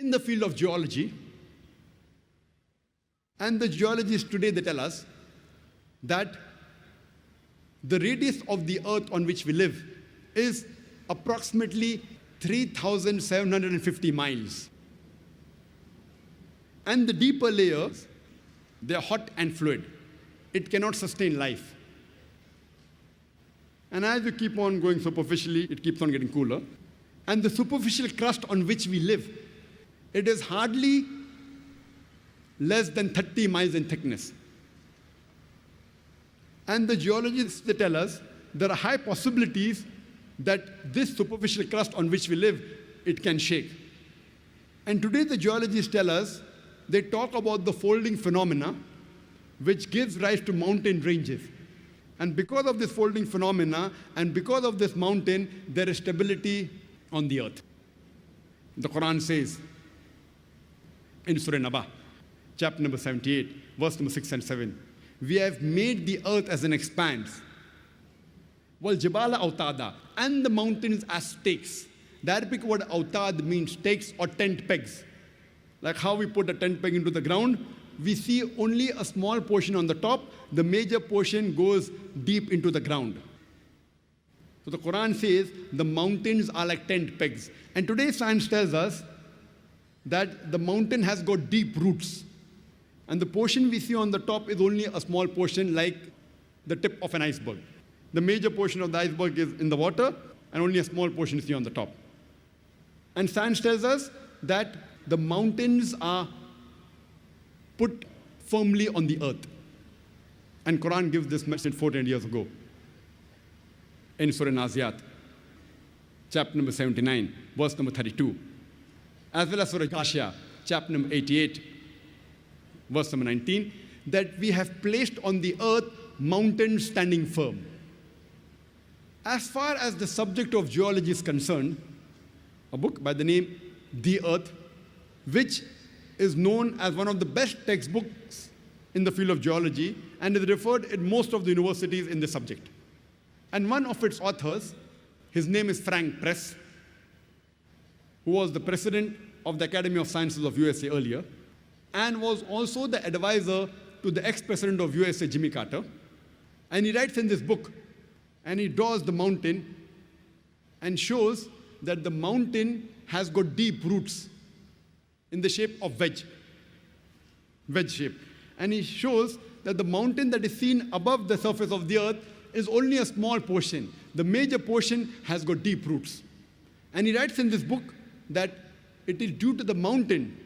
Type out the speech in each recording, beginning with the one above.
in the field of geology. And the geologists today, they tell us that the radius of the earth on which we live is approximately 3,750 miles. And the deeper layers, they are hot and fluid. It cannot sustain life. And as you keep on going superficially, it keeps on getting cooler. And the superficial crust on which we live, it is hardly less than 30 miles in thickness. And the geologists, they tell us there are high possibilities that this superficial crust on which we live, it can shake. And today the geologists tell us, they talk about the folding phenomena, which gives rise to mountain ranges. And because of this folding phenomena, and because of this mountain, there is stability on the earth. The Quran says in Surah Naba, chapter number 78, verse number 6 and 7, we have made the earth as an expanse. Wal jibala autada, and the mountains as stakes. The Arabic word autad means stakes or tent pegs. Like how we put a tent peg into the ground, we see only a small portion on the top, the major portion goes deep into the ground. So the Quran says the mountains are like tent pegs. And today science tells us that the mountain has got deep roots. And the portion we see on the top is only a small portion, like the tip of an iceberg. The major portion of the iceberg is in the water, and only a small portion is here on the top. And science tells us that the mountains are put firmly on the earth. And Quran gives this message 14 years ago in Surah Naziat, chapter number 79, verse number 32. As well as Surah Ghashiyah, chapter number 88, verse number 19, that we have placed on the earth mountains standing firm. As far as the subject of geology is concerned, a book by the name The Earth, which is known as one of the best textbooks in the field of geology and is referred in most of the universities in this subject. And one of its authors, his name is Frank Press, who was the president of the Academy of Sciences of USA earlier, and was also the advisor to the ex-president of USA, Jimmy Carter. And he writes in this book, and he draws the mountain and shows that the mountain has got deep roots in the shape of wedge shape. And he shows that the mountain that is seen above the surface of the earth is only a small portion. The major portion has got deep roots. And he writes in this book that it is due to the mountain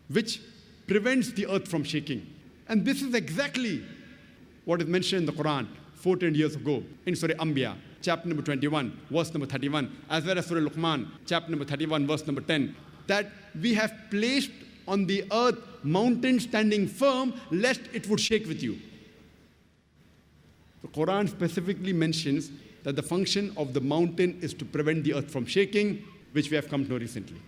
which prevents the earth from shaking. And this is exactly what is mentioned in the Quran 14 years ago in Surah Anbiya, chapter number 21, verse number 31, as well as Surah Luqman, chapter number 31, verse number 10, that we have placed on the earth mountains standing firm, lest it would shake with you. The Quran specifically mentions that the function of the mountain is to prevent the earth from shaking, which we have come to know recently.